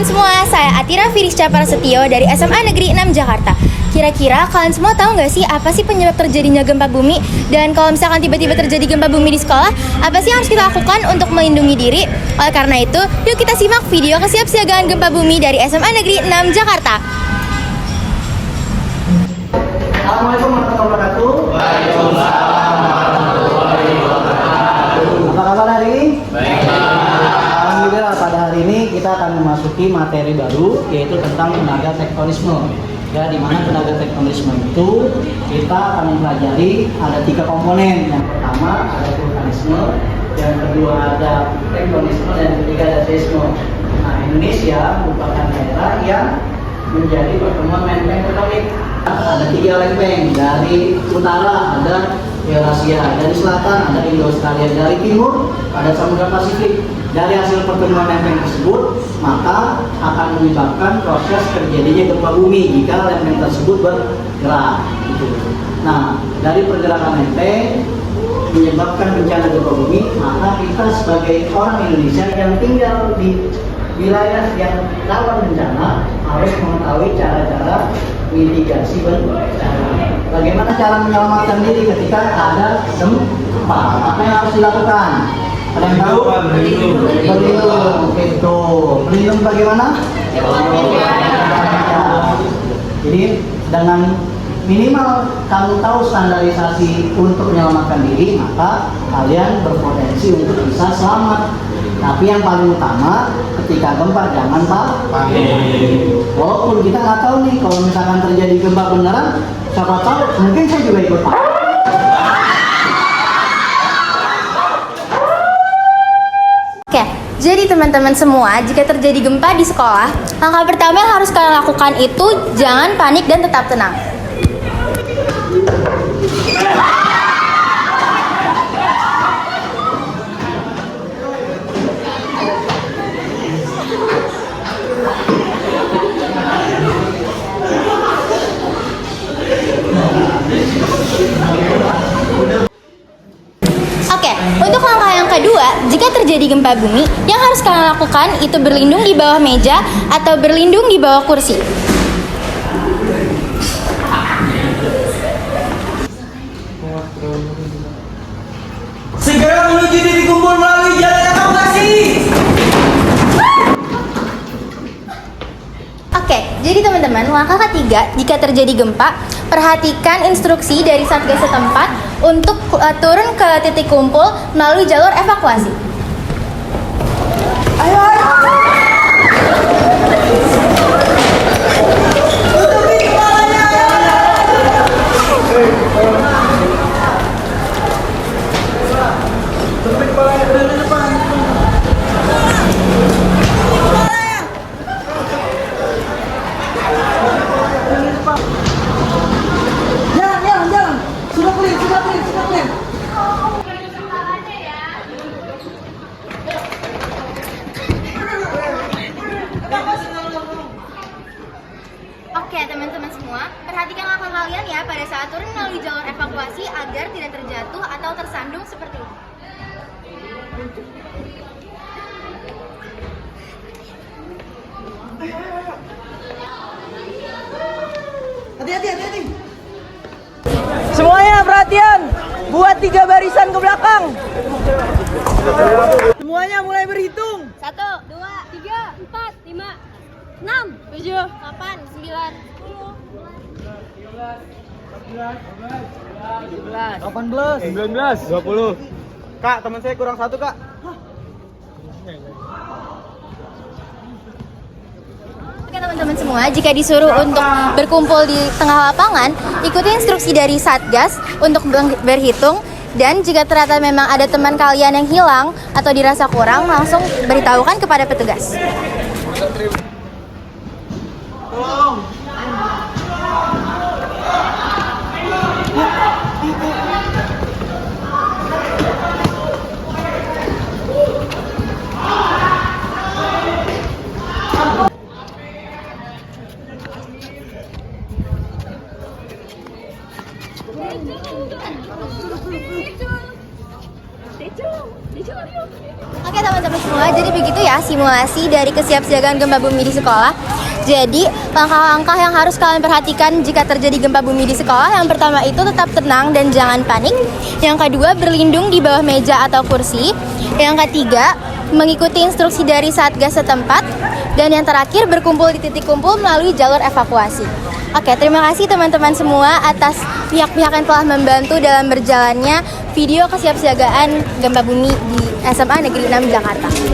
teman-teman semua, saya Atira Firisca Prasetyo dari SMA Negeri 6 Jakarta. Kira-kira kalian semua tahu nggak sih apa sih penyebab terjadinya gempa bumi? Dan kalau misalkan tiba-tiba terjadi gempa bumi di sekolah, apa sih yang harus kita lakukan untuk melindungi diri? Oleh karena itu, yuk kita simak video kesiapsiagaan gempa bumi dari SMA Negeri 6 Jakarta. Assalamualaikum warahmatullahi wabarakatuh. Waalaikumsalam warahmatullahi wabarakatuh. Apa kabar hari ini? Baik. Alhamdulillah, pada hari ini kita akan memasuki materi baru, yaitu tentang tenaga tektonisme. Ya, di mana tenaga tektonisme itu kita akan mempelajari ada 3 komponen. Yang pertama ada vulkanisme, yang kedua ada tektonisme, dan yang ketiga ada seisme. Nah, Indonesia merupakan daerah yang menjadi pertemuan lempeng tektonik. Ada 3 lempeng, dari utara ada Eurasia, dari selatan ada Indo-Australia, dari timur ada Samudra Pasifik. Dari hasil pertemuan lempeng tersebut, maka akan menyebabkan proses terjadinya gempa bumi jika lempeng tersebut bergerak. Gitu. Nah, dari pergerakan lempeng menyebabkan bencana gempa bumi, maka kita sebagai orang Indonesia yang tinggal di wilayah yang rawan bencana harus mengetahui cara-cara mitigasi bencana. Bagaimana cara menyelamatkan diri ketika ada gempa? Apa yang harus dilakukan? Ada yang tahu? Berlindung. Itu. Berlindung bagaimana? Jadi dengan minimal kamu tahu standarisasi untuk menyelamatkan diri, maka kalian berpotensi untuk bisa selamat. Tapi yang paling utama ketika gempa jangan panik. Walaupun kita nggak tahu nih kalau misalkan terjadi gempa beneran, siapa tahu mungkin saya juga ikut panik. Oke, jadi teman-teman semua, jika terjadi gempa di sekolah, langkah pertama yang harus kalian lakukan itu jangan panik dan tetap tenang. Oke, untuk langkah yang kedua, jika terjadi gempa bumi, yang harus kalian lakukan itu berlindung di bawah meja atau berlindung di bawah kursi. Segera menuju titik kumpul melalui jalan evakuasi. Oke, jadi teman-teman, langkah ketiga, jika terjadi gempa, perhatikan instruksi dari satgas setempat untuk turun ke titik kumpul melalui jalur evakuasi. Ayo, ayo. Tutupi kepalanya. Tutupi kepalanya dari depan. Jalan. Sudah clear. Oke, teman-teman semua, perhatikan langkah kalian ya pada saat turun melalui jalur evakuasi agar tidak terjatuh atau tersandung seperti ini. Hati-hati. Semuanya perhatian, buat 3 barisan ke belakang. Semuanya mulai berhitung. 1, 2, 3, 4, 5, 6, 7, 8, 9, 10, 18, 19, 20. Kak, teman saya kurang 1, Kak. Oke teman-teman semua, jika disuruh untuk berkumpul di tengah lapangan, ikuti instruksi dari Satgas untuk berhitung. Dan jika ternyata memang ada teman kalian yang hilang atau dirasa kurang, langsung beritahukan kepada petugas. Oke teman-teman semua, jadi begitu ya simulasi simulasi dari kesiapsiagaan gempa bumi di sekolah. Jadi, langkah-langkah yang harus kalian perhatikan jika terjadi gempa bumi di sekolah, yang pertama itu tetap tenang dan jangan panik. Yang kedua, berlindung di bawah meja atau kursi. Yang ketiga, mengikuti instruksi dari Satgas setempat. Dan yang terakhir, berkumpul di titik kumpul melalui jalur evakuasi. Oke, terima kasih teman-teman semua atas pihak-pihak yang telah membantu dalam berjalannya video kesiapsiagaan gempa bumi di SMA Negeri 6 Jakarta.